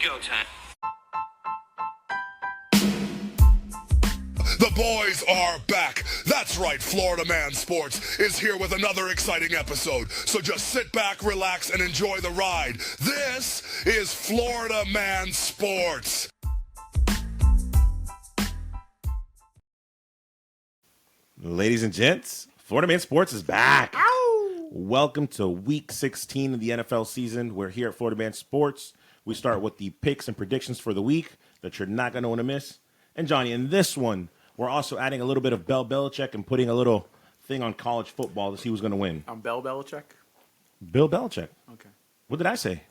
go time. The boys are back. That's right, Florida Man Sports is here with another exciting episode. So just sit back, relax, and enjoy the ride. This is Florida Man Sports. Ladies and gents, Florida Man Sports is back. Ow! Welcome to Week 16 of the NFL season. We're here at Florida Man Sports. We start with the picks and predictions for the week that you're not going to want to miss. And Johnny, in this one, we're also adding a little bit of Bill Belichick and putting a little thing on college football to see who's going to win. I'm Bill Belichick? Bill Belichick. Okay. What did I say?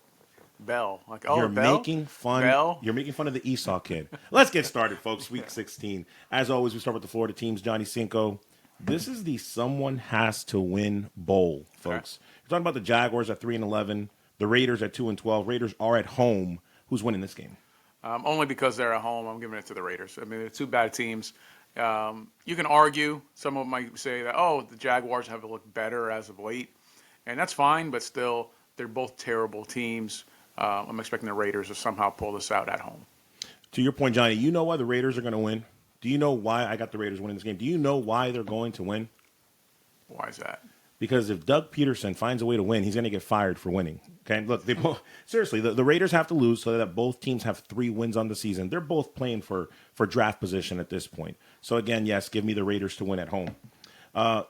Bell. You're Bell? making fun. Bell? You're making fun of the Esau kid. Let's get started, folks. Week 16. As always, we start with the Florida teams. Johnny Cinco. This is the someone has to win bowl, folks. Okay. You're talking about the Jaguars at 3-11, the Raiders at 2-12. Raiders are at home. Who's winning this game? Only because they're at home, I'm giving it to the Raiders. I mean, they're two bad teams. You can argue. Some of them might say that, the Jaguars have looked better as of late. And that's fine, but still, they're both terrible teams. I'm expecting the Raiders to somehow pull this out at home. To your point, Johnny, you know why the Raiders are going to win? Do you know why I got the Raiders winning this game? Do you know why they're going to win? Why is that? Because if Doug Peterson finds a way to win, he's going to get fired for winning. Okay, look, seriously, the Raiders have to lose so that both teams have 3 wins on the season. They're both playing for draft position at this point. So again, yes, give me the Raiders to win at home.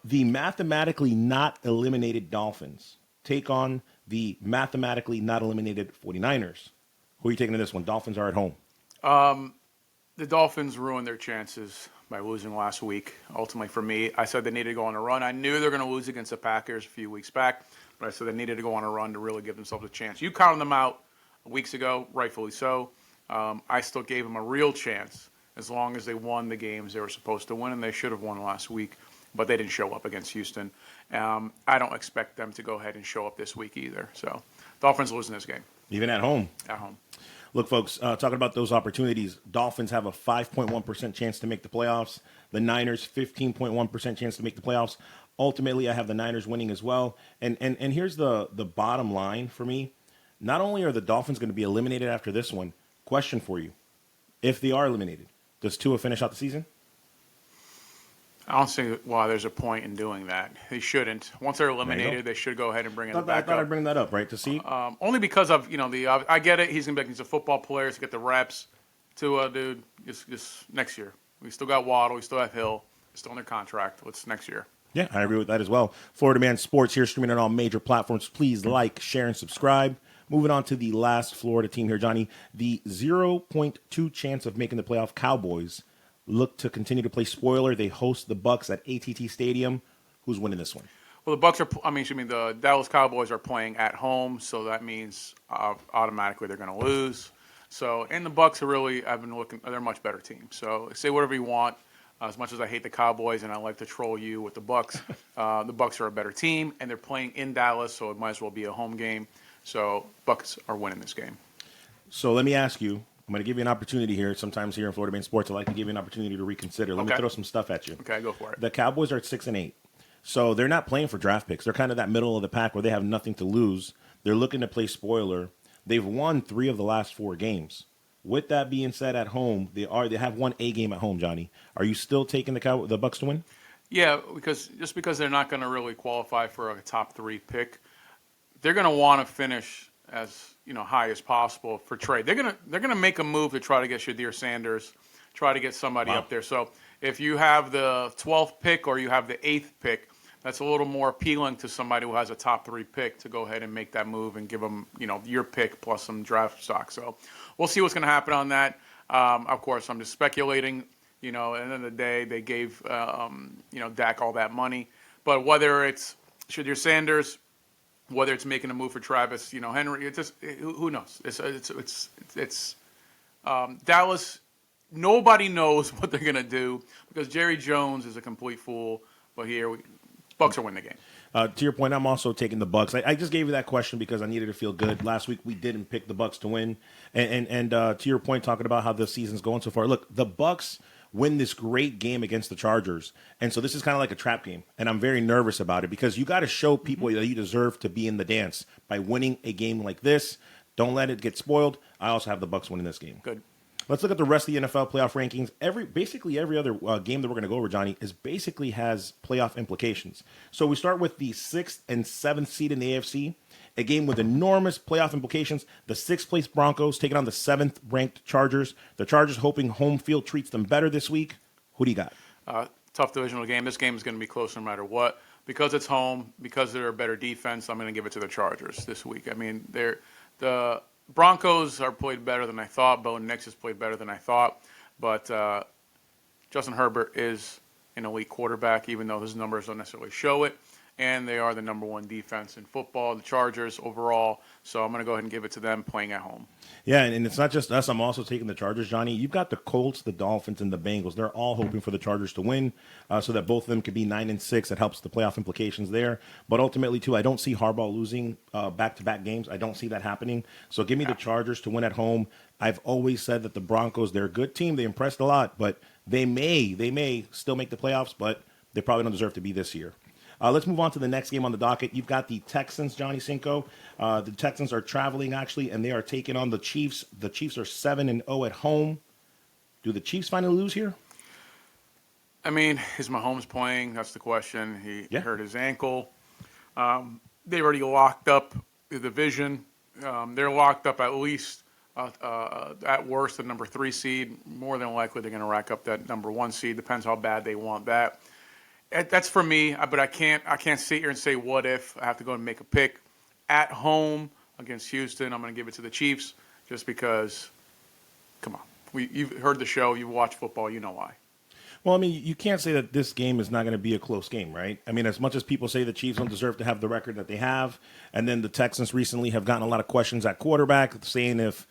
The mathematically not eliminated Dolphins take on the mathematically not eliminated 49ers. Who are you taking in this one? Dolphins are at home. The Dolphins ruined their chances by losing last week. Ultimately, for me, I said they needed to go on a run. I knew they were going to lose against the Packers a few weeks back, but I said they needed to go on a run to really give themselves a chance. You counted them out weeks ago, rightfully so. I still gave them a real chance as long as they won the games they were supposed to win, and they should have won last week, but they didn't show up against Houston. I don't expect them to go ahead and show up this week either. So Dolphins losing this game. Even at home. At home. Look, folks, talking about those opportunities, Dolphins have a 5.1% chance to make the playoffs. The Niners, 15.1% chance to make the playoffs. Ultimately, I have the Niners winning as well. And here's the bottom line for me. Not only are the Dolphins going to be eliminated after this one, question for you. If they are eliminated, does Tua finish out the season? I don't see why there's a point in doing that. They shouldn't. Once they're eliminated, they should go ahead and bring it back I thought up. I'd bring that up, right, to see? Only because of, I get it. He's going to be like, he's a football player to get the reps. Dude, just next year. We still got Waddle. We still have Hill. Still under contract. Let's next year. Yeah, I agree with that as well. Florida Man Sports here, streaming on all major platforms. Please like, share, and subscribe. Moving on to the last Florida team here, Johnny. The 0.2 chance of making the playoff Cowboys look to continue to play spoiler. They host the Bucs at AT&T Stadium. Who's winning this one? Well, the Dallas Cowboys are playing at home, so that means automatically they're going to lose. So, and the Bucs they're a much better team. So, say whatever you want. As much as I hate the Cowboys and I like to troll you with the Bucs, the Bucs are a better team, and they're playing in Dallas, so it might as well be a home game. So, Bucs are winning this game. So, let me ask you. I'm going to give you an opportunity here. Sometimes here in Florida Man Sports, I like to give you an opportunity to reconsider. Let me throw some stuff at you. Okay, go for it. The Cowboys are at 6-8. So they're not playing for draft picks. They're kind of that middle of the pack where they have nothing to lose. They're looking to play spoiler. They've won 3 of the last 4 games. With that being said, at home, they have won a game at home, Johnny. Are you still taking the Bucs to win? Yeah, because they're not going to really qualify for a top 3 pick, they're going to want to finish as high as possible for trade. They're gonna make a move to try to get Shadir Sanders, try to get somebody up there. So if you have the 12th pick or you have the 8th pick, that's a little more appealing to somebody who has a top 3 pick to go ahead and make that move and give them your pick plus some draft stock. So we'll see what's going to happen on that. Of course, I'm just speculating. At the end of the day, they gave Dak all that money, but whether it's Shadir Sanders, whether it's making a move for Travis, Henry, who knows? It's Dallas. Nobody knows what they're gonna do because Jerry Jones is a complete fool. But here, Bucs are winning the game. To your point, I'm also taking the Bucs. I just gave you that question because I needed to feel good. Last week we didn't pick the Bucs to win, and to your point, talking about how the season's going so far. Look, the Bucs win this great game against the Chargers. And so this is kind of like a trap game. And I'm very nervous about it because you got to show people that you deserve to be in the dance by winning a game like this. Don't let it get spoiled. I also have the Bucks winning this game. Good. Let's look at the rest of the NFL playoff rankings. Basically every other game that we're going to go over, Johnny, basically has playoff implications. So we start with the 6th and 7th seed in the AFC, a game with enormous playoff implications. The 6th place Broncos taking on the 7th ranked Chargers. The Chargers hoping home field treats them better this week. Who do you got? Tough divisional game. This game is going to be close no matter what. Because it's home, because they're a better defense, I'm going to give it to the Chargers this week. I mean, the Broncos are played better than I thought. Bo Nix has played better than I thought. But Justin Herbert is an elite quarterback, even though his numbers don't necessarily show it. And they are the number one defense in football, the Chargers overall. So I'm going to go ahead and give it to them playing at home. Yeah, and it's not just us. I'm also taking the Chargers, Johnny. You've got the Colts, the Dolphins, and the Bengals. They're all hoping for the Chargers to win so that both of them could be 9-6. It helps the playoff implications there. But ultimately, too, I don't see Harbaugh losing back-to-back games. I don't see that happening. So give me the Chargers to win at home. I've always said that the Broncos, they're a good team. They impressed a lot, but they may still make the playoffs, but they probably don't deserve to be this year. Let's move on to the next game on the docket. You've got the Texans, Johnny Cinco. The Texans are traveling, actually, and they are taking on the Chiefs. The Chiefs are 7-0 at home. Do the Chiefs finally lose here? I mean, is Mahomes playing? That's the question. He hurt his ankle. They already locked up the division. They're locked up at least, at worst, the number 3 seed. More than likely, they're going to rack up that number 1 seed. Depends how bad they want that. That's for me, but I can't sit here and say what if. I have to go and make a pick. At home against Houston, I'm going to give it to the Chiefs just because, come on. You've heard the show. You watch football. You know why. Well, I mean, you can't say that this game is not going to be a close game, right? I mean, as much as people say the Chiefs don't deserve to have the record that they have, and then the Texans recently have gotten a lot of questions at quarterback, saying if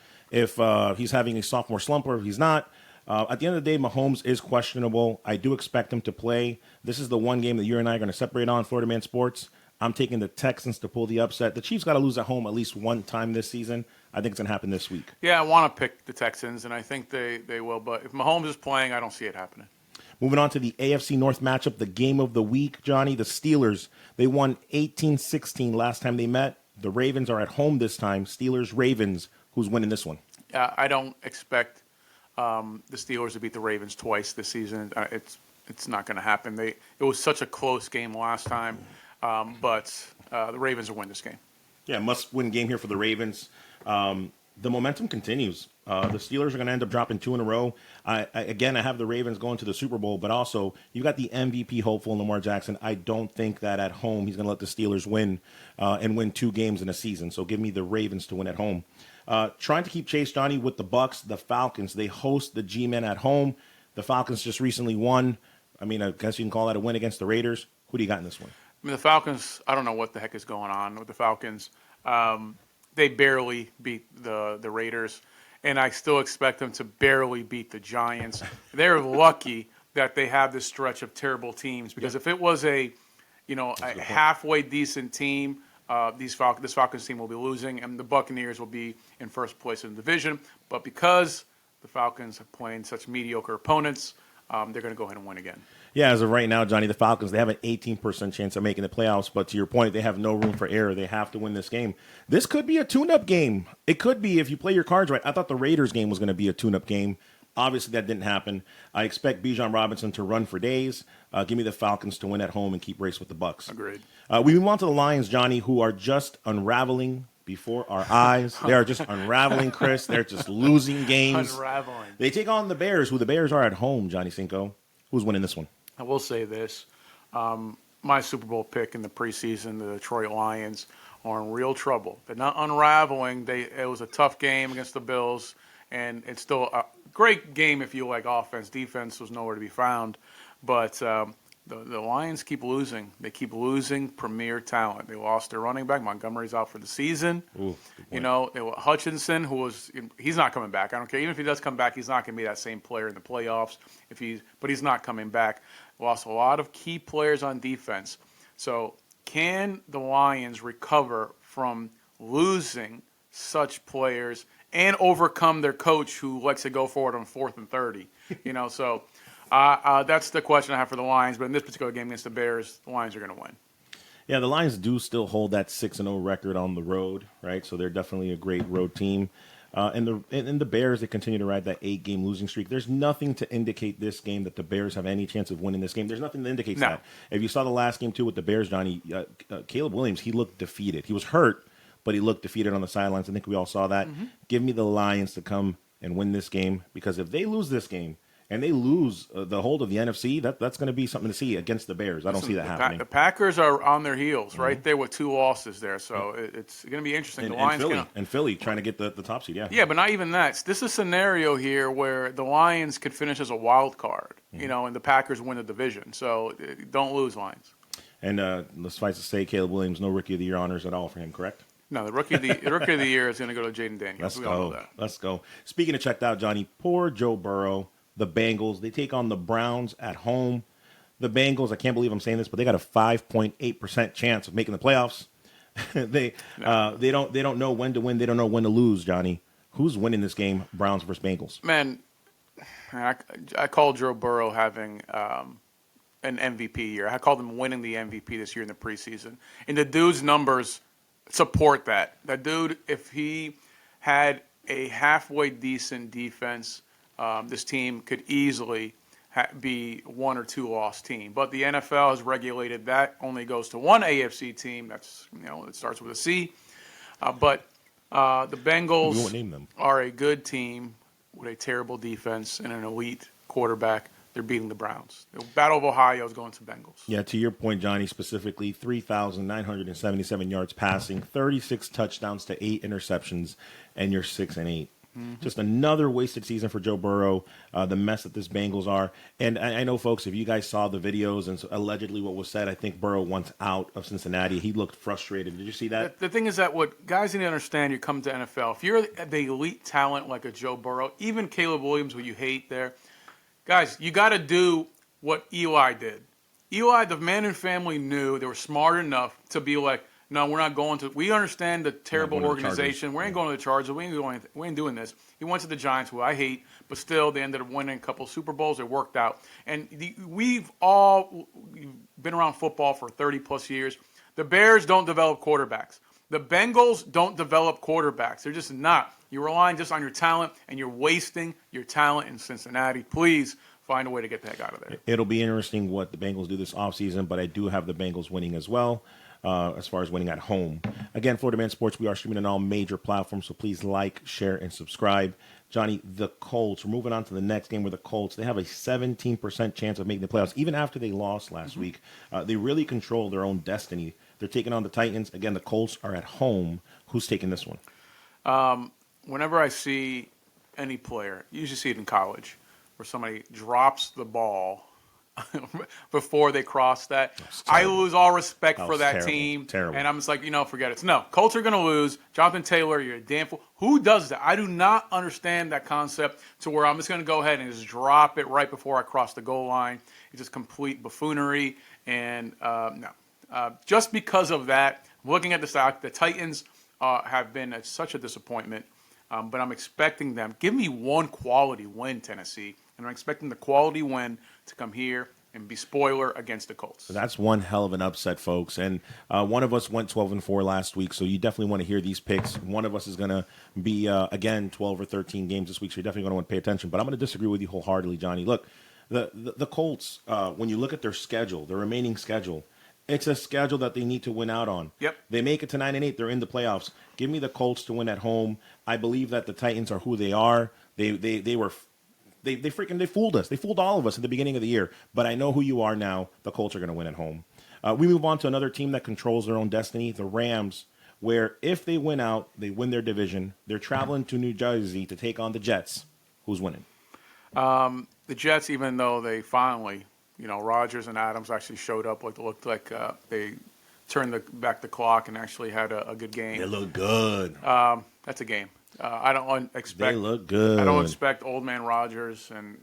he's having a sophomore slump or if he's not. At the end of the day, Mahomes is questionable. I do expect him to play. This is the one game that you and I are going to separate on, Florida Man Sports. I'm taking the Texans to pull the upset. The Chiefs got to lose at home at least one time this season. I think it's going to happen this week. Yeah, I want to pick the Texans, and I think they will. But if Mahomes is playing, I don't see it happening. Moving on to the AFC North matchup, the game of the week, Johnny. The Steelers, they won 18-16 last time they met. The Ravens are at home this time. Steelers-Ravens, who's winning this one? I don't expect the Steelers to beat the Ravens twice this season. It's not going to happen. It was such a close game last time, but the Ravens will win this game. Yeah, must-win game here for the Ravens. The momentum continues. The Steelers are going to end up dropping 2 in a row. I have the Ravens going to the Super Bowl, but also you got the MVP hopeful Lamar Jackson. I don't think that at home he's going to let the Steelers win and win 2 games in a season. So give me the Ravens to win at home. Trying to keep Chase, Johnny, with the Bucks, the Falcons. They host the G-Men at home. The Falcons just recently won. I mean, I guess you can call that a win against the Raiders. Who do you got in this one? I mean, the Falcons, I don't know what the heck is going on with the Falcons. They barely beat the Raiders, and I still expect them to barely beat the Giants. They're lucky that they have this stretch of terrible teams because if it was a halfway decent team, this Falcons team will be losing, and the Buccaneers will be in first place in the division. But because the Falcons are playing such mediocre opponents, they're going to go ahead and win again. Yeah, as of right now, Johnny, the Falcons, they have an 18% chance of making the playoffs. But to your point, they have no room for error. They have to win this game. This could be a tune-up game. It could be if you play your cards right. I thought the Raiders game was going to be a tune-up game. Obviously, that didn't happen. I expect Bijan Robinson to run for days. Give me the Falcons to win at home and keep race with the Bucks. Agreed. We move on to the Lions, Johnny, who are just unraveling before our eyes. They are just unraveling, Chris. They're just losing games. Unraveling. They take on the Bears, who the Bears are at home, Johnny Cinco. Who's winning this one? I will say this. My Super Bowl pick in the preseason, the Detroit Lions, are in real trouble. They're not unraveling. It was a tough game against the Bills, and it's still a great game if you like offense. Defense was nowhere to be found. But the Lions keep losing. They keep losing premier talent. They lost their running back. Montgomery's out for the season. Ooh, Hutchinson, he's not coming back. I don't care. Even if he does come back, he's not going to be that same player in the playoffs. But he's not coming back. Lost a lot of key players on defense. So can the Lions recover from losing such players and overcome their coach who likes to go forward on 4th and 30? That's the question I have for the Lions. But in this particular game against the Bears, the Lions are going to win. Yeah, the Lions do still hold that 6-0 record on the road, right? So they're definitely a great road team. And the Bears, they continue to ride that 8-game losing streak. There's nothing to indicate this game that the Bears have any chance of winning this game. There's nothing that indicates No. that. If you saw the last game, too, with the Bears, Johnny, Caleb Williams, he looked defeated. He was hurt, but he looked defeated on the sidelines. I think we all saw that. Give me the Lions to come and win this game, because if they lose this game, and they lose the hold of the NFC, that's going to be something to see against the Bears. I don't see that happening. The Packers are on their heels right there with 2 losses there, so it's going to be interesting. The Lions and Philly trying to get the top seed, yeah. Yeah, but not even that. This is a scenario here where the Lions could finish as a wild card, and the Packers win the division. So don't lose, Lions. And suffice to say, Caleb Williams, no Rookie of the Year honors at all for him, correct? No, the rookie of the year is going to go to Jaden Daniels. Let's go. Let's go. Speaking of checked out, Johnny, poor Joe Burrow. The Bengals, they take on the Browns at home. The Bengals, I can't believe I'm saying this, but they got a 5.8% chance of making the playoffs. They don't know when to win. They don't know when to lose, Johnny. Who's winning this game, Browns versus Bengals? Man, I call Joe Burrow having an MVP year. I called him winning the MVP this year in the preseason. And the dude's numbers support that. That dude, if he had a halfway decent defense, this team could easily be 1 or 2 loss team. But the NFL has regulated that only goes to one AFC team. That's, it starts with a C. But the Bengals are a good team with a terrible defense and an elite quarterback. They're beating the Browns. The Battle of Ohio is going to Bengals. Yeah, to your point, Johnny, specifically 3,977 yards passing, 36 touchdowns to 8 interceptions, and you're 6-8. Just another wasted season for Joe Burrow, the mess that this Bengals are. And I know, folks, if you guys saw the videos and allegedly what was said, I think Burrow wants out of Cincinnati. He looked frustrated. Did you see that? The thing is that what guys need to understand, you come to NFL, if you're the elite talent like a Joe Burrow, even Caleb Williams, who you hate there, guys, you got to do what Eli did. Eli, the Manning family knew they were smart enough to be like, no, we're not going to. We understand the terrible organization. We ain't going to the Chargers. We ain't doing this. He went to the Giants, who I hate, but still they ended up winning a couple Super Bowls. It worked out. And we've all been around football for 30-plus years. The Bears don't develop quarterbacks. The Bengals don't develop quarterbacks. They're just not. You're relying just on your talent, and you're wasting your talent in Cincinnati. Please find a way to get the heck out of there. It'll be interesting what the Bengals do this offseason, but I do have the Bengals winning as well. As far as winning at home. Again, Florida Man Sports, we are streaming on all major platforms, so please like, share, and subscribe. Johnny, the Colts, we're moving on to the next game where the Colts, they have a 17% chance of making the playoffs, even after they lost last week. They really control their own destiny. They're taking on the Titans. Again, the Colts are at home. Who's taking this one? Whenever I see any player, you usually see it in college, where somebody drops the ball before they cross that, I lose all respect for that team. Terrible. And I'm just like, forget it. No, Colts are going to lose. Jonathan Taylor, you're a damn fool. Who does that? I do not understand that concept to where I'm just going to go ahead and just drop it right before I cross the goal line. It's just complete buffoonery. And no. Just because of that, looking at the stock, the Titans have been such a disappointment. But I'm expecting them. Give me one quality win, Tennessee. And I'm expecting the quality win to come here and be spoiler against the Colts. So that's one hell of an upset, folks. And one of us went 12-4 last week, so you definitely want to hear these picks. One of us is going to be, again, 12 or 13 games this week, so you're definitely going to want to pay attention. But I'm going to disagree with you wholeheartedly, Johnny. Look, the Colts, when you look at their schedule, their remaining schedule, it's a schedule that they need to win out on. Yep. They make it to 9-8. They're in the playoffs. Give me the Colts to win at home. I believe that the Titans are who they are. They fooled us. They fooled all of us at the beginning of the year. But I know who you are now. The Colts are going to win at home. We move on to another team that controls their own destiny, the Rams, where if they win out, they win their division. They're traveling to New Jersey to take on the Jets. Who's winning? The Jets, even though they finally, Rodgers and Adams actually showed up, looked like they turned back the clock and actually had a good game. They look good. That's a game. I don't expect. They look good. I don't expect old man Rodgers, and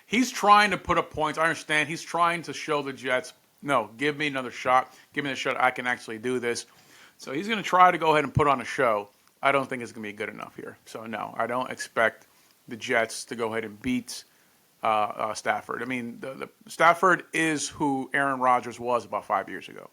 he's trying to put up points. I understand he's trying to show the Jets, no, give me another shot. Give me the shot. I can actually do this. So he's going to try to go ahead and put on a show. I don't think it's going to be good enough here. So no, I don't expect the Jets to go ahead and beat Stafford. I mean, the Stafford is who Aaron Rodgers was about 5 years ago.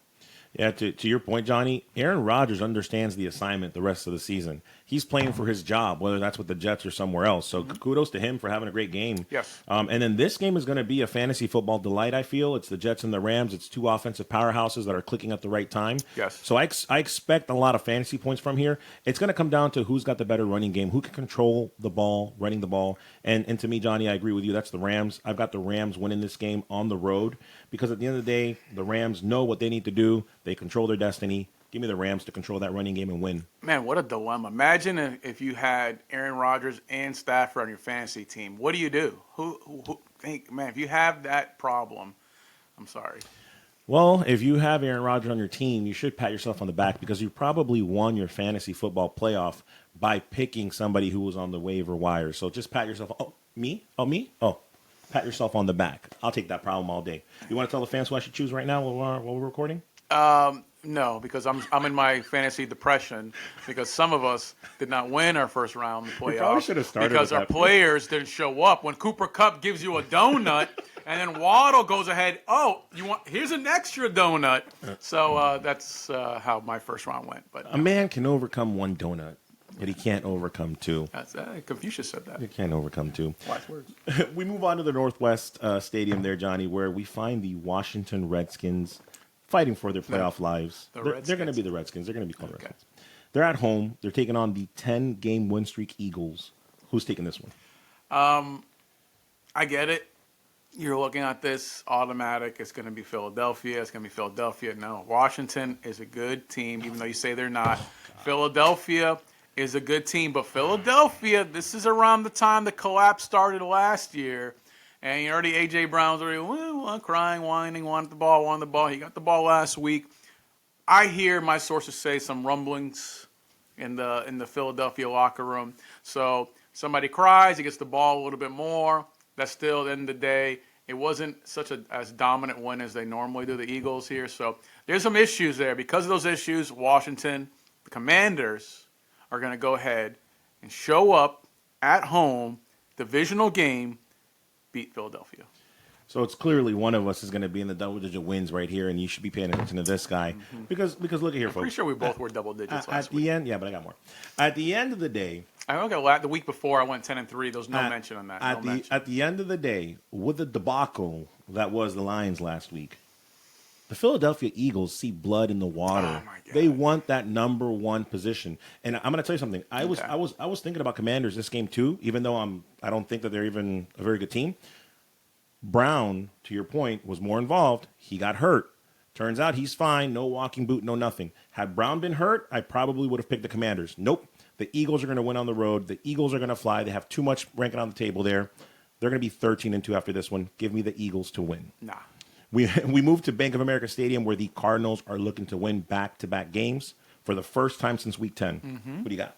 Yeah, to your point, Johnny, Aaron Rodgers understands the assignment the rest of the season. He's playing for his job, whether that's with the Jets or somewhere else. So kudos to him for having a great game. Yes. And then this game is going to be a fantasy football delight, I feel. It's the Jets and the Rams. It's two offensive powerhouses that are clicking at the right time. Yes. So I expect a lot of fantasy points from here. It's going to come down to who's got the better running game, who can control the ball, running the ball. And to me, Johnny, I agree with you. That's the Rams. I've got the Rams winning this game on the road because at the end of the day, the Rams know what they need to do. They control their destiny. Give me the Rams to control that running game and win. Man, what a dilemma. Imagine if you had Aaron Rodgers and Stafford on your fantasy team. What do you do? Who think, man, if you have that problem, I'm sorry. Well, if you have Aaron Rodgers on your team, you should pat yourself on the back because you probably won your fantasy football playoff by picking somebody who was on the waiver wire. So just pat yourself. Oh, me? Oh, me? Oh, pat yourself on the back. I'll take that problem all day. You want to tell the fans who I should choose right now while we're recording? No, because I'm in my fantasy depression because some of us did not win our first round in the We probably playoffs should have started because with our that. players didn't show up. When Cooper Kupp gives you a donut and then Waddle goes ahead, here's an extra donut. So that's how my first round went. But A man can overcome one donut, but he can't overcome two. that's, Confucius said that. He can't overcome two. Wise words. We move on to the Northwest Stadium there, Johnny, where we find the Washington Redskins fighting for their playoff lives. They're going to Redskins. be the Redskins. They're going to be called Okay. Redskins. They're at home. They're taking on the 10-game win streak Eagles. Who's taking this one? I get it. You're looking at this automatic. It's going to be Philadelphia. It's going to be Philadelphia. No, Washington is a good team, even though you say they're not. Philadelphia is a good team, but Philadelphia, this is around the time the collapse started last year. And you already, A.J. Brown's already crying, whining, wanted the ball. He got the ball last week. I hear my sources say some rumblings in the Philadelphia locker room. So somebody cries, he gets the ball a little bit more. That's still, at the end of the day, it wasn't such as dominant win as they normally do, the Eagles here. So there's some issues there. Because of those issues, Washington, the Commanders, are going to go ahead and show up at home, divisional game, beat Philadelphia. So it's clearly one of us is going to be in the double-digit wins right here, and you should be paying attention to this guy because look at here, folks. Pretty sure we both were double digits last At week. the end, yeah, but I got more. At the end of the day, I think the week before I went 10-3. There was no mention on that. At the end of the day, with the debacle that was the Lions last week, the Philadelphia Eagles see blood in the water. Oh, my God. They want that number one position. And I'm going to tell you something. I was thinking about Commanders this game too, even though I don't think that they're even a very good team. Brown, to your point, was more involved. He got hurt. Turns out he's fine. No walking boot, no nothing. Had Brown been hurt, I probably would have picked the Commanders. Nope. The Eagles are going to win on the road. The Eagles are going to fly. They have too much ranking on the table there. They're going to be 13-2 after this one. Give me the Eagles to win. Nah. We moved to Bank of America Stadium where the Cardinals are looking to win back-to-back games for the first time since Week 10. What do you got?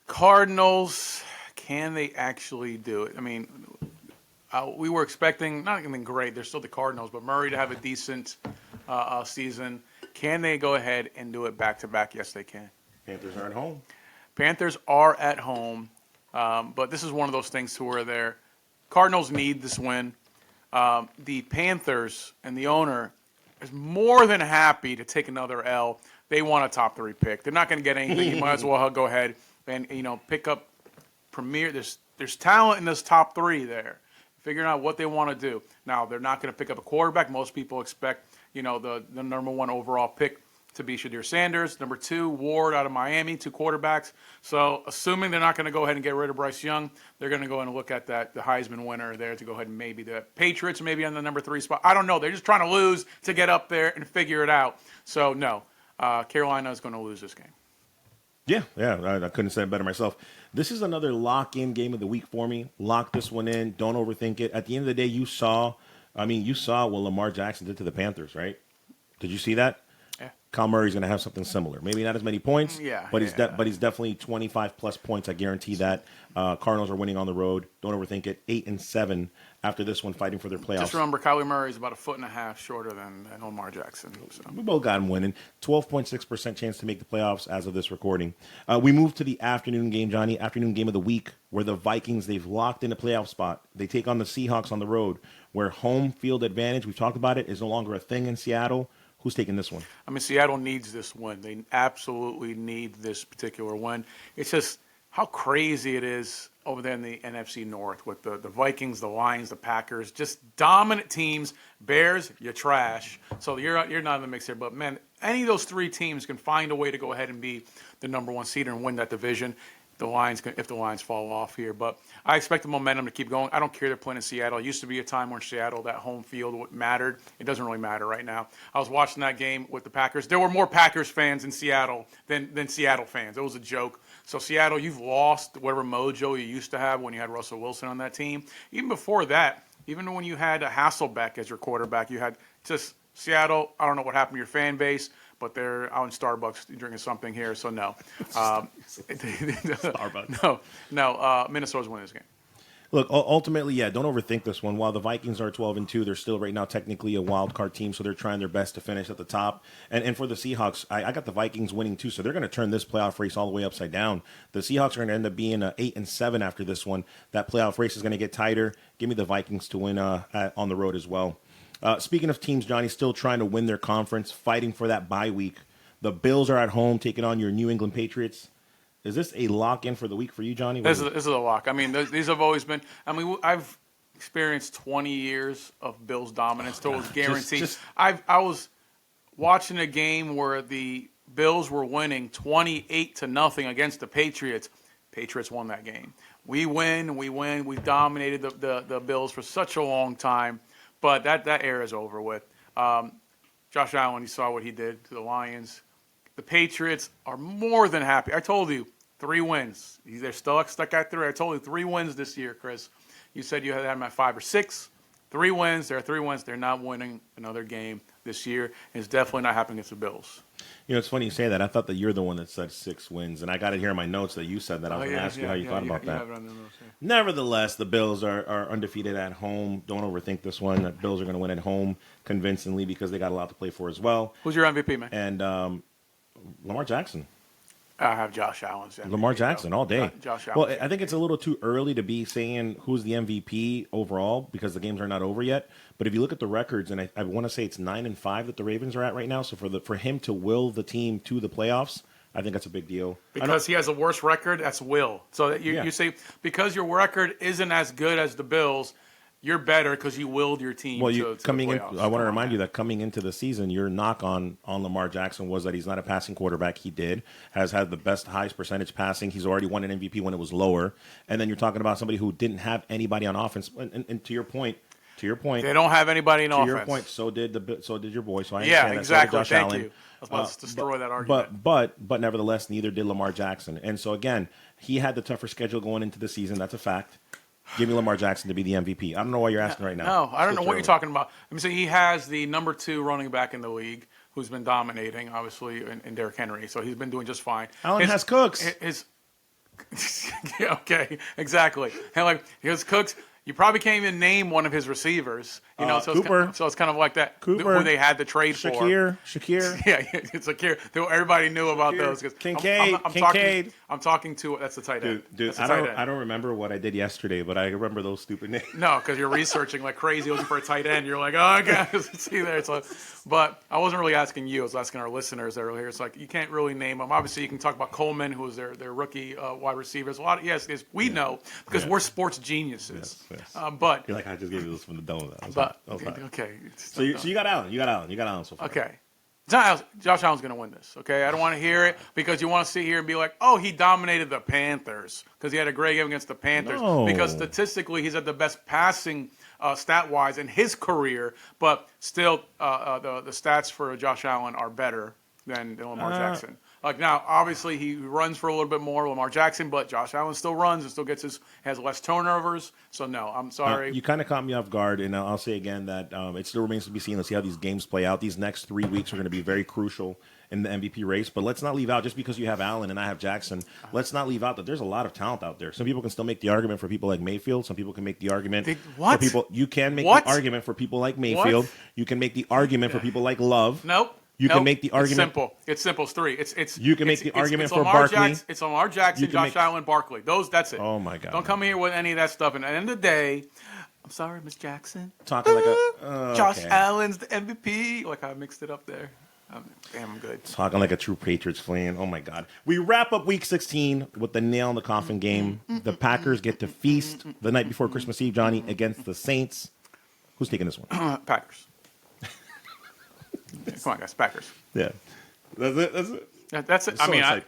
Cardinals, can they actually do it? I mean, we were expecting, not anything great, they're still the Cardinals, but Murray to have a decent season. Can they go ahead and do it back-to-back? Yes, they can. Panthers are at home. Panthers are at home, but this is one of those things to where they're Cardinals need this win. The Panthers and the owner is more than happy to take another L. They want a top 3 pick. They're not going to get anything. You might as well go ahead and pick up premier. There's talent in this top 3 there. Figuring out what they want to do. Now they're not going to pick up a quarterback. Most people expect the number 1 overall pick to be Shadir Sanders. Number 2, Ward out of Miami, 2 quarterbacks. So assuming they're not going to go ahead and get rid of Bryce Young, they're going to go in and look at the Heisman winner there to go ahead and maybe the Patriots maybe on the number 3 spot. I don't know. They're just trying to lose to get up there and figure it out. So no, Carolina is going to lose this game. Yeah, I couldn't say it better myself. This is another lock-in game of the week for me. Lock this one in. Don't overthink it. At the end of the day, you saw what Lamar Jackson did to the Panthers, right? Did you see that? Yeah. Kyle Murray's going to have something similar. Maybe not as many points, but he's definitely 25-plus points. I guarantee that. Cardinals are winning on the road. Don't overthink it. 8-7 after this one, fighting for their playoffs. Just remember, Kyler Murray is about 1.5 feet shorter than Lamar Jackson. So. We both got him winning. 12.6% chance to make the playoffs as of this recording. We move to the afternoon game, Johnny. Afternoon game of the week, where the Vikings, they've locked in a playoff spot. They take on the Seahawks on the road, where home field advantage, we've talked about it, is no longer a thing in Seattle. Who's taking this one? I mean, Seattle needs this win. They absolutely need this particular win. It's just how crazy it is over there in the NFC North with the Vikings, the Lions, the Packers, just dominant teams. Bears, you're trash. So you're not in the mix here. But, man, any of those three teams can find a way to go ahead and be the number one seed and win that division. If the Lions fall off here. But I expect the momentum to keep going. I don't care they're playing in Seattle. It used to be a time where Seattle, that home field mattered. It doesn't really matter right now. I was watching that game with the Packers. There were more Packers fans in Seattle than Seattle fans. It was a joke. So Seattle, you've lost whatever mojo you used to have when you had Russell Wilson on that team. Even before that, even when you had Hasselbeck as your quarterback, you had just Seattle. I don't know what happened to your fan base, but they're out in Starbucks drinking something here, so no. Starbucks. No. Minnesota's winning this game. Look, ultimately, yeah, don't overthink this one. While the Vikings are 12-2, they're still right now technically a wild card team, so they're trying their best to finish at the top. And for the Seahawks, I got the Vikings winning too, so they're going to turn this playoff race all the way upside down. The Seahawks are going to end up being 8-7 after this one. That playoff race is going to get tighter. Give me the Vikings to win on the road as well. Speaking of teams, Johnny, still trying to win their conference, fighting for that bye week. The Bills are at home taking on your New England Patriots. Is this a lock-in for the week for you, Johnny? This is a lock. I mean, these have always been – I mean, I've experienced 20 years of Bills dominance. So it was guaranteed. I was watching a game where the Bills were winning 28-0 against the Patriots. Patriots won that game. We win. We dominated the Bills for such a long time. But that era is over with. Josh Allen, you saw what he did to the Lions. The Patriots are more than happy. I told you, 3 wins. They're still stuck at 3. I told you 3 wins this year, Chris. You said you had them at 5 or 6. 3 wins. There are 3 wins. They're not winning another game this year. And it's definitely not happening against the Bills. You know, it's funny you say that. I thought that you're the one that said 6 wins, and I got it here in my notes that you said that. I was going to ask you how you thought about that. Have it on the notes, yeah. Nevertheless, the Bills are undefeated at home. Don't overthink this one. The Bills are going to win at home convincingly because they got a lot to play for as well. Who's your MVP, man? And Lamar Jackson. I have Josh Allen. Lamar Jackson all day. Josh Allen. Well, I think it's a little too early to be saying who's the MVP overall because the games are not over yet. But if you look at the records, and I want to say it's 9-5 that the Ravens are at right now. So for him to will the team to the playoffs, I think that's a big deal. Because he has a worse record, that's will. So that you say because your record isn't as good as the Bills, you're better because you willed your team to the playoffs. I want to remind you that coming into the season, your knock on Lamar Jackson was that he's not a passing quarterback. He has had the highest percentage passing. He's already won an MVP when it was lower. And then you're talking about somebody who didn't have anybody on offense. And to your point, they don't have anybody in offense. To your point, so did your boy. So I understand exactly. That. So Thank you. I was about to destroy that argument. But nevertheless, neither did Lamar Jackson. And so again, he had the tougher schedule going into the season. That's a fact. Give me Lamar Jackson to be the MVP. I don't know why you're asking right now. No, I don't know what you're talking about. I mean, so he has the number 2 running back in the league who's been dominating, obviously, in Derrick Henry. So he's been doing just fine. Allen has Cooks. Okay, exactly. And his Cooks. You probably can't even name one of his receivers. So Cooper. It's kind of like that. Cooper. Who they had to trade for. Shakir. Yeah, it's Shakir. Everybody knew about those. Kincaid. I'm talking to that's the tight end. Dude, I don't remember what I did yesterday, but I remember those stupid names. No, because you're researching like crazy looking for a tight end. You're like, oh, okay, see there. But I wasn't really asking you. I was asking our listeners that are here. It's like you can't really name them. Obviously, you can talk about Coleman, who was their rookie wide receivers. We know because we're sports geniuses. Yes. But you're like, I just gave you this from the dome. Okay. So you got Allen. You got Allen so far. Okay. Josh Allen's going to win this, okay? I don't want to hear it because you want to sit here and be like, oh, he dominated the Panthers because he had a great game against the Panthers. No. Because statistically, he's had the best passing stat-wise in his career, but still the stats for Josh Allen are better than Lamar Jackson. Now, obviously, he runs for a little bit more, Lamar Jackson, but Josh Allen still runs and still has less turnovers. So, no, I'm sorry. You kind of caught me off guard, and I'll say again that it still remains to be seen. Let's see how these games play out. These next 3 weeks are going to be very crucial in the MVP race. But let's not leave out, just because you have Allen and I have Jackson, let's not leave out that there's a lot of talent out there. Some people can still make the argument for people like Mayfield. Some people can make the argument for people. You can make the argument for people like Mayfield. You can make the argument for people like Love. Nope. You can make the argument. It's simple. It's 3. You can make the argument for Barkley. It's Lamar Jackson, Josh Allen, Barkley. That's it. Oh my God! Don't come here with any of that stuff. And at the end of the day, I'm sorry, Miss Jackson. Talking like a Josh okay. Allen's the MVP. Like I mixed it up there. Damn, I'm good. Talking like a true Patriots fan. Oh my God. We wrap up Week 16 with the nail in the coffin game. The Packers get to feast the night before Christmas Eve, Johnny, against the Saints. Who's taking this one? Packers. Come on, guys, Packers. Yeah, that's it. That's it. That's it.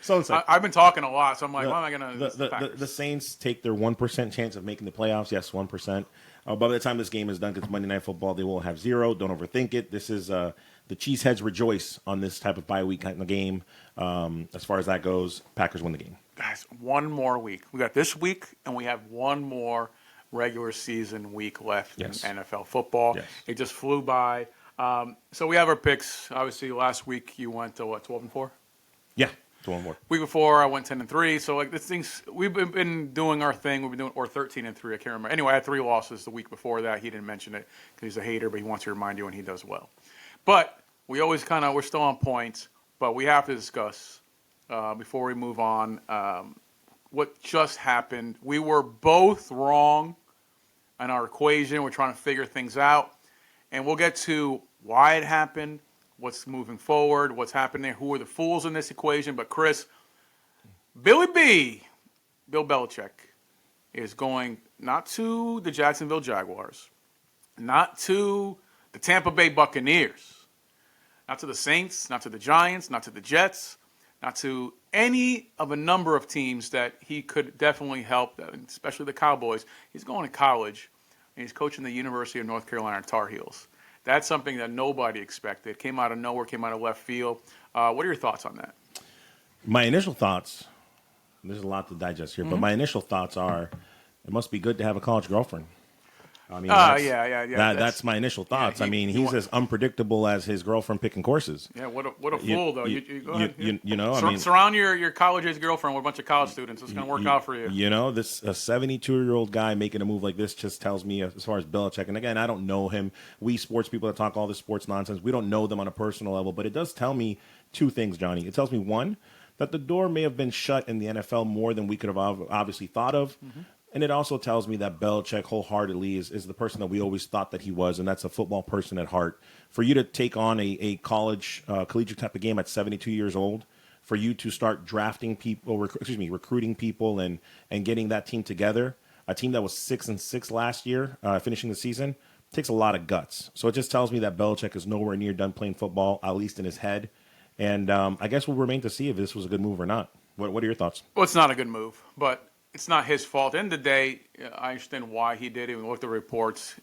So excited. I've been talking a lot, so I'm like, why am I going to? The Saints take their 1% chance of making the playoffs. Yes, 1%. By the time this game is done, because Monday Night Football, they will have 0. Don't overthink it. This is the Cheeseheads rejoice on this type of bye week kind of game. As far as that goes, Packers win the game. Guys, one more week. We got this week, and we have one more regular season week left in NFL football. Yes. It just flew by. So we have our picks. Obviously, last week you went to what, 12-4? Yeah, 2-1. Week before I went 10-3. So like this thing's, we've been doing our thing. We've been doing, or 13-3. I can't remember. Anyway, I had 3 losses the week before that. He didn't mention it because he's a hater, but he wants to remind you when he does well. But we always we're still on point. But we have to discuss before we move on what just happened. We were both wrong on our equation. We're trying to figure things out. And we'll get to why it happened, what's moving forward, what's happening, who are the fools in this equation. But, Chris, Bill Belichick, is going not to the Jacksonville Jaguars, not to the Tampa Bay Buccaneers, not to the Saints, not to the Giants, not to the Jets, not to any of a number of teams that he could definitely help, especially the Cowboys. He's going to college. And he's coaching the University of North Carolina Tar Heels. That's something that nobody expected. Came out of nowhere, came out of left field. What are your thoughts on that? My initial thoughts, there's a lot to digest here, but my initial thoughts are it must be good to have a college girlfriend. I mean, that's my initial thoughts. I mean, he's as unpredictable as his girlfriend picking courses. Yeah, what a fool, though. You go ahead. You know, I mean, surround your college-age girlfriend with a bunch of college students. It's going to work out for you. You know, this a 72-year-old guy making a move like this just tells me, as far as Belichick, and again, I don't know him. We sports people that talk all this sports nonsense, we don't know them on a personal level, but it does tell me 2 things, Johnny. It tells me, one, that the door may have been shut in the NFL more than we could have obviously thought of. Mm-hmm. And it also tells me that Belichick wholeheartedly is the person that we always thought that he was, and that's a football person at heart. For you to take on a college, collegiate type of game at 72 years old, for you to start drafting people, recruiting people and getting that team together, a team that was 6-6 last year, finishing the season, takes a lot of guts. So it just tells me that Belichick is nowhere near done playing football, at least in his head. And I guess we'll remain to see if this was a good move or not. What are your thoughts? Well, it's not a good move, but it's not his fault. At the end of the day, I understand why he did it. We looked at the reports.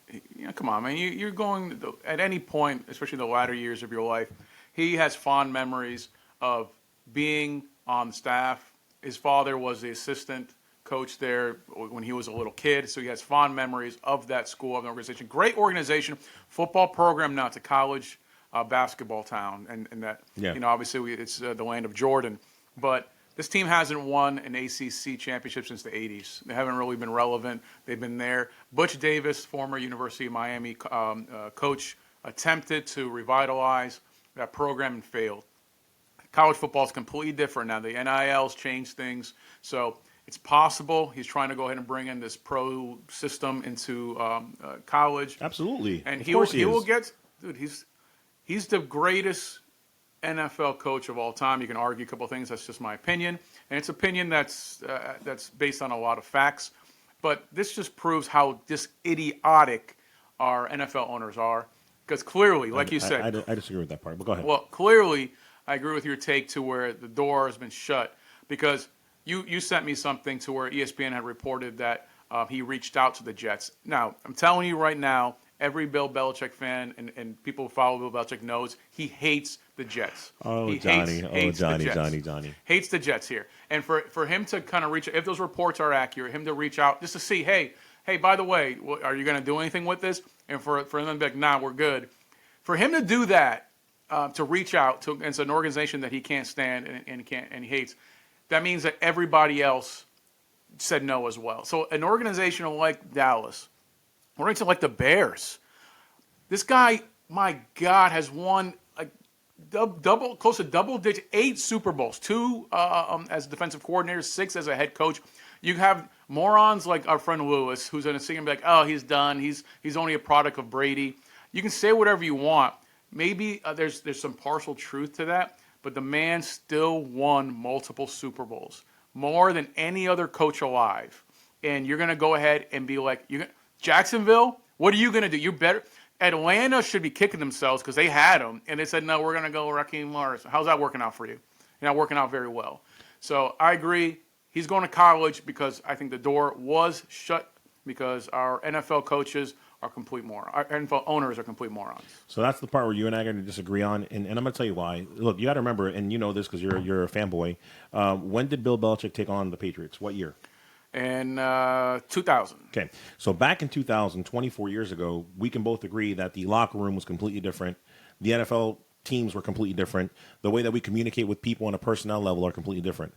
Come on, man. You're going at any point, especially the latter years of your life. He has fond memories of being on staff. His father was the assistant coach there when he was a little kid, so he has fond memories of that school, of the organization. Great organization, football program now. It's a college basketball town, and that obviously it's the land of Jordan, but. This team hasn't won an ACC championship since the 80s. They haven't really been relevant. They've been there. Butch Davis, former University of Miami coach, attempted to revitalize that program and failed. College football is completely different now. The NIL's changed things. So it's possible he's trying to go ahead and bring in this pro system into college. Absolutely. And he will get – dude, he's the greatest – NFL coach of all time. You can argue a couple of things. That's just my opinion, and it's opinion that's based on a lot of facts. But this just proves how idiotic our NFL owners are. Because clearly, like you said, I disagree with that part. But go ahead. Well, clearly, I agree with your take to where the door has been shut. Because you sent me something to where ESPN had reported that he reached out to the Jets. Now, I'm telling you right now, every Bill Belichick fan and people who follow Bill Belichick knows he hates the Jets. Johnny. Hates the Jets here. And for him to kind of reach, if those reports are accurate, him to reach out just to see, hey, by the way, are you going to do anything with this? And for them to be like, nah, we're good. For him to do that, to reach out to it's an organization that he can't stand and he hates, that means that everybody else said no as well. So an organization like Dallas, or into like the Bears. This guy, my God, has won like close to double digit, 8 Super Bowls, 2 as defensive coordinator, 6 as a head coach. You have morons like our friend Lewis, who's going to sit and be like, oh, he's done. He's only a product of Brady. You can say whatever you want. Maybe there's some partial truth to that, but the man still won multiple Super Bowls, more than any other coach alive. And you're going to go ahead and be like, Jacksonville, what are you going to do? You better. Atlanta should be kicking themselves because they had him, and they said, no, we're going to go Raheem Morris. How's that working out for you? You're not working out very well. So I agree. He's going to college because I think the door was shut because our NFL coaches are complete morons. Our NFL owners are complete morons. So that's the part where you and I are going to disagree on, and I'm going to tell you why. Look, you got to remember, and you know this because you're a fanboy. When did Bill Belichick take on the Patriots? What year? In 2000. Okay, so back in 2000, 24 years ago, we can both agree that the locker room was completely different. The NFL teams were completely different. The way that we communicate with people on a personnel level are completely different.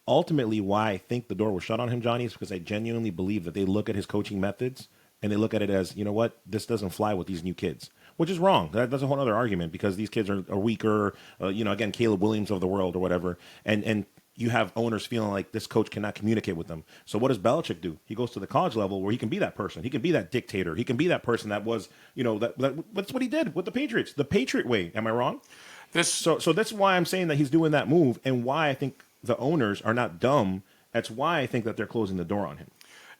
Ultimately, why I think the door was shut on him, Johnny, is because I genuinely believe that they look at his coaching methods and they look at it as, you know what, this doesn't fly with these new kids, which is wrong. That's a whole other argument because these kids are weaker, again, Caleb Williams of the world or whatever, and you have owners feeling like this coach cannot communicate with them. So what does Belichick do? He goes to the college level where he can be that person. He can be that dictator. He can be that person that was, that's what he did with the Patriots, the Patriot way. Am I wrong? So that's why I'm saying that he's doing that move and why I think the owners are not dumb. That's why I think that they're closing the door on him.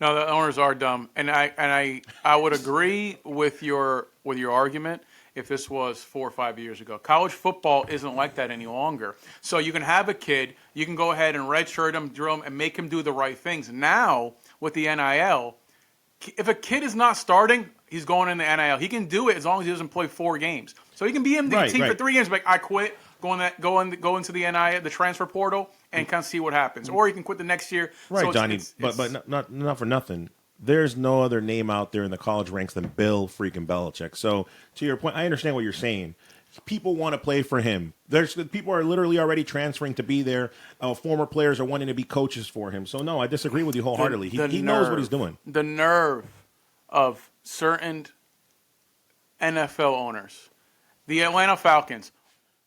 No, the owners are dumb, and I would agree with your argument if this was 4 or 5 years ago. College football isn't like that any longer. So you can have a kid, you can go ahead and redshirt him, drill him, and make him do the right things. Now with the NIL, if a kid is not starting, he's going in the NIL. He can do it as long as he doesn't play 4 games. So he can be in the team for 3 games, like I quit. Go into the NIL, the transfer portal, and kind of see what happens. Or you can quit the next year. Right, so Johnny. But not for nothing. There's no other name out there in the college ranks than Bill freaking Belichick. So to your point, I understand what you're saying. People want to play for him. People are literally already transferring to be there. Former players are wanting to be coaches for him. So no, I disagree with you wholeheartedly. He knows what he's doing. The nerve of certain NFL owners, the Atlanta Falcons.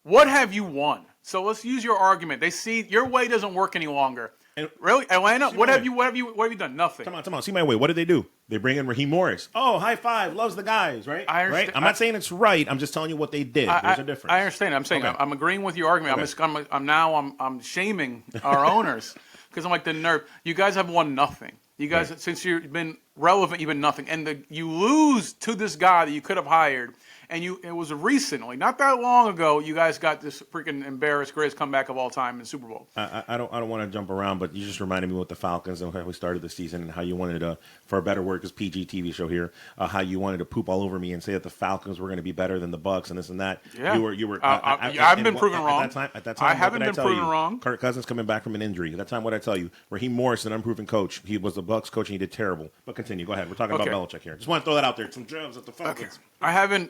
What have you won? So let's use your argument. They see your way doesn't work any longer. And really, Atlanta? What have you done? Nothing. Come on. See my way. What did they do? They bring in Raheem Morris. Oh, high five, loves the guys, right? Right. I'm not saying it's right. I'm just telling you what they did. There's a difference. I understand. I'm saying I'm agreeing with your argument. Okay. I'm shaming our owners because I'm like the nerve. You guys have won nothing. You guys, since you've been relevant, you've been nothing, and you lose to this guy that you could have hired. And it was recently, not that long ago, you guys got this freaking embarrassed greatest comeback of all time in the Super Bowl. I don't want to jump around, but you just reminded me with the Falcons and how we started the season and how you wanted to, for a better word, because PG TV show here, how you wanted to poop all over me and say that the Falcons were going to be better than the Bucs and this and that. Yeah. You were. I've been proven wrong. At that time, I haven't been proven wrong. Kirk Cousins coming back from an injury. At that time, what I tell you, Raheem Morris, an unproven coach. He was the Bucs coach and he did terrible. But continue. Go ahead. We're talking about Belichick here. Just want to throw that out there. Some jabs at the Falcons. Okay.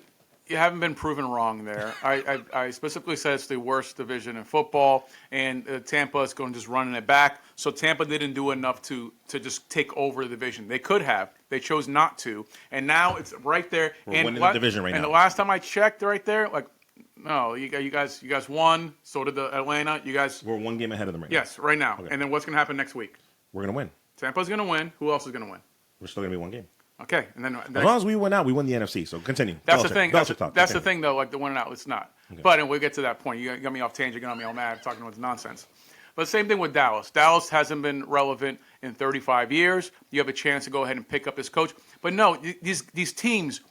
You haven't been proven wrong there. I specifically said it's the worst division in football, and Tampa is going to just running it back. So Tampa didn't do enough to just take over the division. They could have. They chose not to. And now it's right there. We're winning the division right now. And the last time I checked right there, no, you guys won. So did the Atlanta. We're 1 game ahead of them right now. Yes, right now. Okay. And then what's going to happen next week? We're going to win. Tampa's going to win. Who else is going to win? We're still going to be 1 game. Okay, and then as long as we win out, we win the NFC. So continue. That's Belichick. the thing. That's the thing, though. Like the winning out, it's not. Okay. But we'll get to that point. You got me off tangent, got me all mad, talking about nonsense. But same thing with Dallas. Dallas hasn't been relevant in 35 years. You have a chance to go ahead and pick up his coach. But no, these teams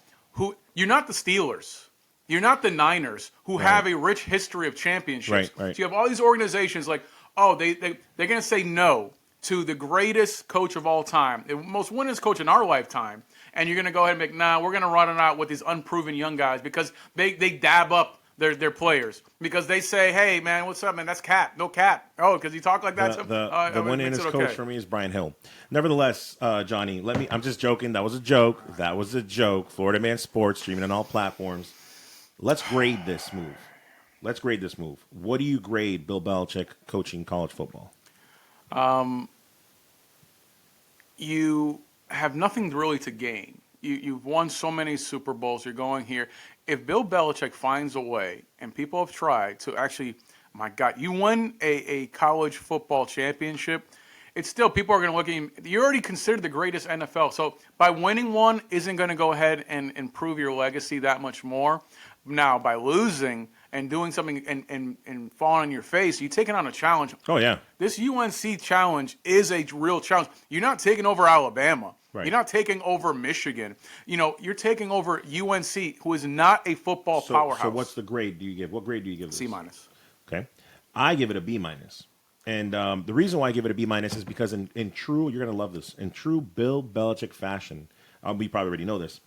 you're not the Steelers. You're not the Niners who have a rich history of championships. Right. So you have all these organizations like, they're going to say no to the greatest coach of all time, the most winningest coach in our lifetime, and you're going to go ahead and we're going to run it out with these unproven young guys because they dab up their players because they say, hey, man, what's up, man? That's Cap. No Cap. Oh, because you talk like that? The winningest coach for me is Brian Hill. Nevertheless, Johnny, I'm just joking. That was a joke. Florida Man Sports, streaming on all platforms. Let's grade this move. What do you grade Bill Belichick coaching college football? You have nothing really to gain. You've won so many Super Bowls. You're going here. If Bill Belichick finds a way, and people have tried to actually, my God, you won a college football championship, it's still people are going to look at you. You're already considered the greatest NFL. So by winning one isn't going to go ahead and improve your legacy that much more. Now, by losing and doing something and falling on your face, you're taking on a challenge. Oh, yeah. This UNC challenge is a real challenge. You're not taking over Alabama. Right. You're not taking over Michigan. You're taking over UNC, who is not a football powerhouse. So what's the grade do you give? What grade do you give this? C-. Okay. I give it a B-. And the reason why I give it a B- is because in true, you're going to love this, in true Bill Belichick fashion, we probably already know this,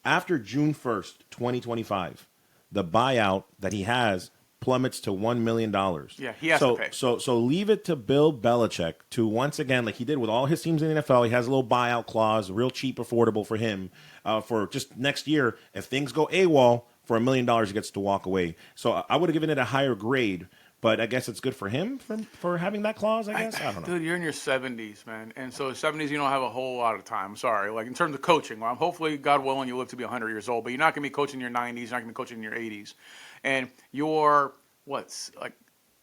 after June 1st, 2025, the buyout that he has plummets to $1 million. Yeah, he has to pay. So leave it to Bill Belichick to once again, like he did with all his teams in the NFL, he has a little buyout clause, real cheap, affordable for him. For just next year, if things go AWOL, for $1 million, he gets to walk away. So I would have given it a higher grade, but I guess it's good for him for having that clause, I guess. I don't know. Dude, you're in your 70s, man. And so 70s, you don't have a whole lot of time. I'm sorry. Like, in terms of coaching, well, hopefully, God willing, you live to be 100 years old. But you're not going to be coaching in your 90s. You're not going to be coaching in your 80s. And you're,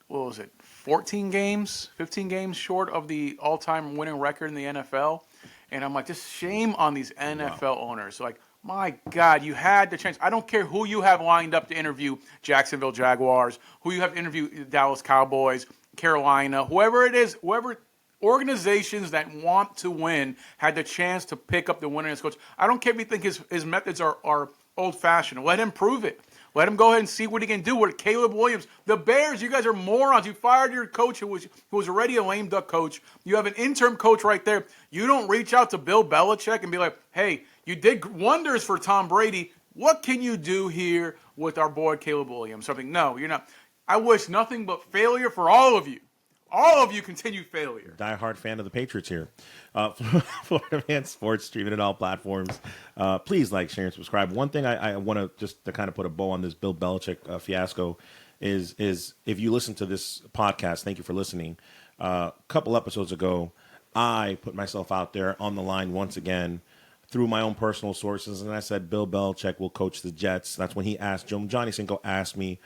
14 games, 15 games short of the all-time winning record in the NFL? And I'm like, just shame on these NFL owners. Like, my God, you had the chance. I don't care who you have lined up to interview Jacksonville Jaguars, who you have to interview Dallas Cowboys, Carolina, whoever it is, whoever organizations that want to win had the chance to pick up the winningest coach. I don't care if you think his methods are old-fashioned. Let him prove it. Let him go ahead and see what he can do with Caleb Williams. The Bears, you guys are morons. You fired your coach who was already a lame duck coach. You have an interim coach right there. You don't reach out to Bill Belichick and be like, hey, you did wonders for Tom Brady. What can you do here with our boy Caleb Williams? Something. No, you're not. I wish nothing but failure for all of you. All of you continued failure. Die-hard fan of the Patriots here. Florida Man Sports, streaming at all platforms. Please like, share, and subscribe. One thing I want to just to kind of put a bow on this Bill Belichick fiasco is if you listen to this podcast, thank you for listening. A couple episodes ago, I put myself out there on the line once again through my own personal sources, and I said Bill Belichick will coach the Jets. That's when he asked Johnny Cinco asked me.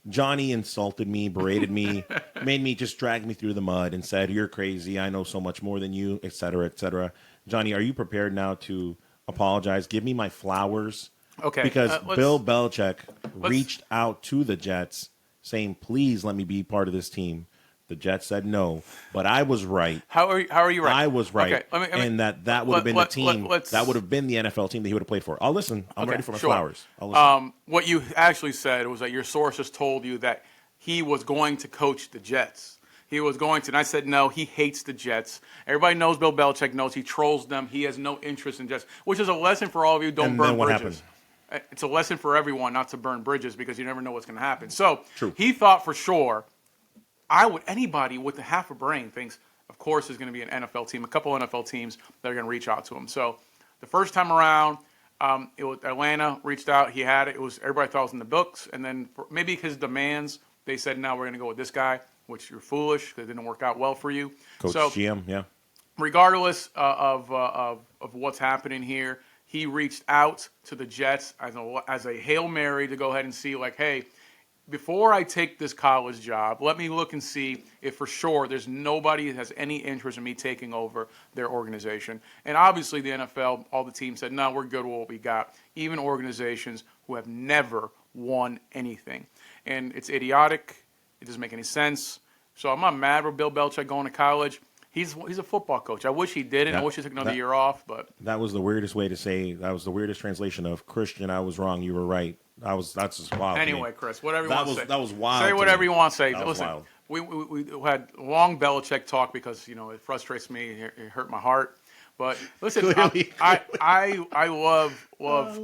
Johnny insulted me, berated me, made me just drag me through the mud and said, you're crazy. I know so much more than you, et cetera, et cetera. Johnny, are you prepared now to apologize? Give me my flowers. Okay. Because Bill Belichick reached out to the Jets saying, please let me be part of this team. The Jets said no, but I was right. How are you right? I was right. Okay, and that would have been the team. That would have been the NFL team that he would have played for. I'll listen. I'm ready for my flowers. I'll listen. What you actually said was that your sources told you that he was going to coach the Jets. He was going to, and I said no, he hates the Jets. Everybody knows Bill Belichick knows he trolls them. He has no interest in Jets, which is a lesson for all of you. Don't burn bridges. Happened? It's a lesson for everyone not to burn bridges because you never know what's going to happen. So he thought for sure. Anybody with a half a brain thinks, of course, there's going to be an NFL team, a couple of NFL teams that are going to reach out to him. So the first time around, it was Atlanta reached out. He had it. It was everybody thought it was in the books, and then maybe his demands, they said, "No, we're going to go with this guy," which you're foolish because it didn't work out well for you. Coach GM, yeah. Regardless of what's happening here, he reached out to the Jets as a Hail Mary to go ahead and see, like, hey. Before I take this college job, let me look and see if for sure there's nobody that has any interest in me taking over their organization. And obviously the NFL, all the teams said, no, we're good with what we got. Even organizations who have never won anything. And it's idiotic. It doesn't make any sense. So I'm not mad with Bill Belichick going to college. He's a football coach. I wish he didn't. I wish he took another year off. But that was the weirdest way to say. That was the weirdest translation of Christian. I was wrong. You were right. That's just wild. Anyway, Chris, whatever you want to say. That was wild. Say whatever you want to say. Listen, wild. We had long Belichick talk because it frustrates me. It hurt my heart. But listen, I love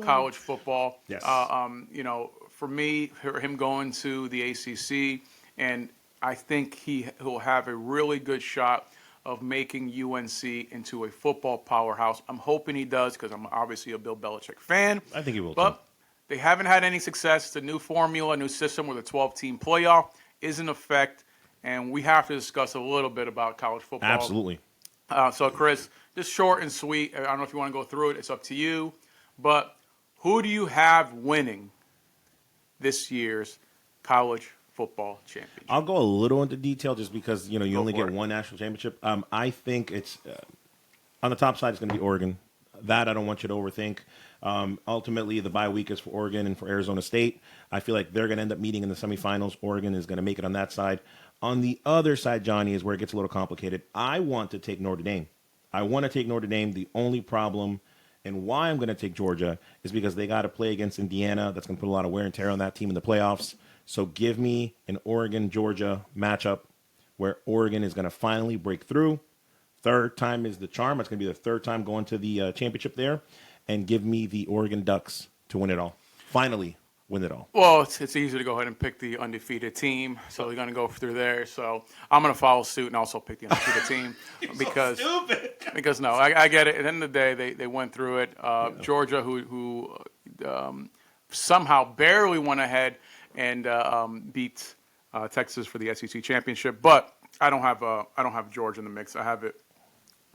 college football. Yes. For me, him going to the ACC, and I think he'll have a really good shot of making UNC into a football powerhouse. I'm hoping he does because I'm obviously a Bill Belichick fan. I think he will, but too. They haven't had any success. It's a new formula, a new system where the 12-team playoff is in effect, and we have to discuss a little bit about college football. Absolutely. So, Chris, just short and sweet. I don't know if you want to go through it. It's up to you. But who do you have winning this year's college football championship. I'll go a little into detail just because, you Go only for get it. one national championship. I think it's on the top side, it's going to be Oregon. That I don't want you to overthink. Ultimately, the bye week is for Oregon and for Arizona State. I feel like they're going to end up meeting in the semifinals. Oregon is going to make it on that side. On the other side, Johnny, is where it gets a little complicated. I want to take Notre Dame. The only problem and why I'm going to take Georgia is because they got to play against Indiana. That's going to put a lot of wear and tear on that team in the playoffs. So give me an Oregon-Georgia matchup where Oregon is going to finally break through. Third time is the charm. It's going to be the third time going to the championship there. And give me the Oregon Ducks to win it all. Finally win it all. Well, it's easy to go ahead and pick the undefeated team, so they're going to go through there. So I'm going to follow suit and also pick the undefeated team because So stupid. because no, I get it. At the end of the day, they went through it. Georgia, who somehow barely went ahead and beat Texas for the SEC championship, but I don't have Georgia in the mix. I have it.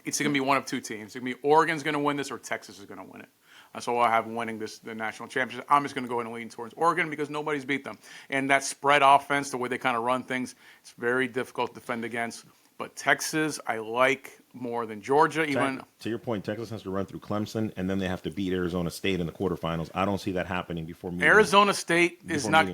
It's going to be one of two teams. It's going to be Oregon's going to win this or Texas is going to win it. That's all I have winning the national championship. I'm just going to go ahead and lean towards Oregon because nobody's beat them. And that spread offense, the way they kind of run things, it's very difficult to defend against. But Texas, I like more than Georgia. Even to your point, Texas has to run through Clemson, and then they have to beat Arizona State in the quarterfinals. I don't see that happening before meeting. Arizona State is not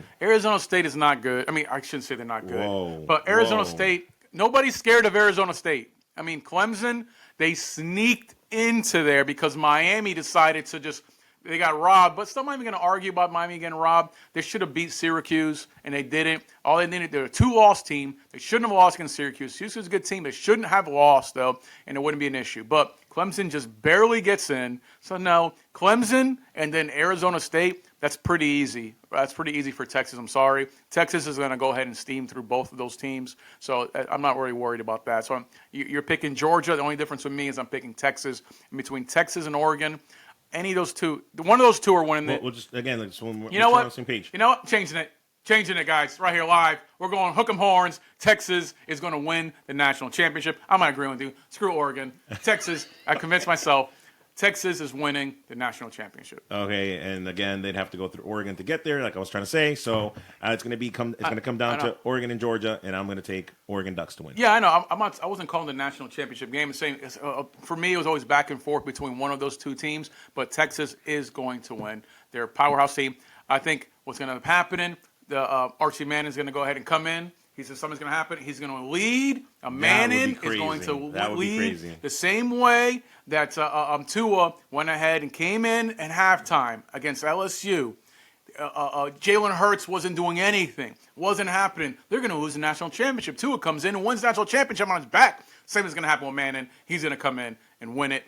good. I mean, I shouldn't say they're not good. Whoa, But Arizona whoa. State, nobody's scared of Arizona State. I mean, Clemson, they sneaked into there because Miami decided to they got robbed. But still, I'm not even going to argue about Miami getting robbed. They should have beat Syracuse, and they didn't. All they needed, they're a two-loss team. They shouldn't have lost against Syracuse. Syracuse is a good team. They shouldn't have lost, though, and it wouldn't be an issue. But Clemson just barely gets in. So, no, Clemson and then Arizona State, that's pretty easy. That's pretty easy for Texas. I'm sorry. Texas is going to go ahead and steam through both of those teams. So I'm not really worried about that. So you're picking Georgia. The only difference with me is I'm picking Texas. In between Texas and Oregon, any of those two, one of those two are winning We'll just, again, like, so we're you know on what? the same page. You know what? Changing it, guys. Right here live. We're going hook 'em horns. Texas is going to win the national championship. I'm not agreeing with you. Screw Oregon. Texas, I convinced myself. Texas is winning the national championship. Okay, and again, they'd have to go through Oregon to get there, like I was trying to say. So it's going to come down to Oregon and Georgia, and I'm going to take Oregon Ducks to win. Yeah, I know. I wasn't calling the national championship game. I'm saying for me, it was always back and forth between one of those two teams. But Texas is going to win. They're a powerhouse team. I think what's going to end up happening, Archie Manning is going to go ahead and come in. He says something's going to happen. He's going to lead. Manning is going to lead the same way that Tua went ahead and came in at halftime against LSU. Jalen Hurts wasn't doing anything. Wasn't happening. They're going to lose the national championship. Tua comes in and wins the national championship on his back. Same is going to happen with Manning. He's going to come in and win it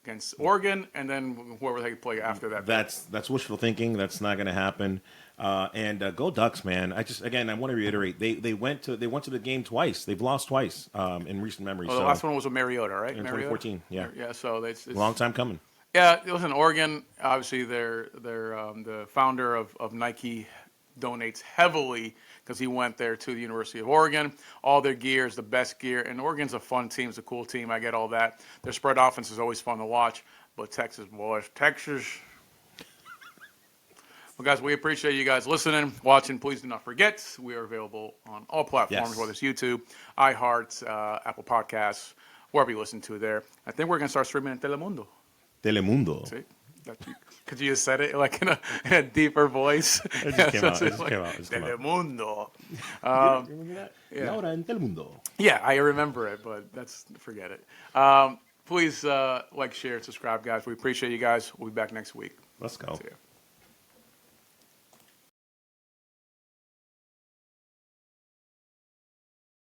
against Oregon, and then whoever they play after that. That's wishful thinking. That's not going to happen. And go Ducks, man! I want to reiterate they went to the game twice. They've lost twice in recent memory. The last one was with Mariota, right? In Mariota? 2014. Yeah. Yeah. So it's Long time coming. Yeah, it was in Oregon. Obviously, they're the founder of Nike donates heavily because he went there to the University of Oregon. All their gear is the best gear, and Oregon's a fun team. It's a cool team. I get all that. Their spread offense is always fun to watch, but Texas, boys, Texas. Well, guys, we appreciate you guys listening, watching. Please do not forget, we are available on all platforms, whether it's YouTube, iHeart, Apple Podcasts, wherever you listen to there. I think we're going to start streaming in Telemundo. Telemundo. See? Could you just said it like in a deeper voice? It just came out. It just came out. Telemundo. Remember that? Yeah. Laura in Telemundo. Yeah, I remember it, but forget it. Please like, share, subscribe, guys. We appreciate you guys. We'll be back next week. Let's go. See ya.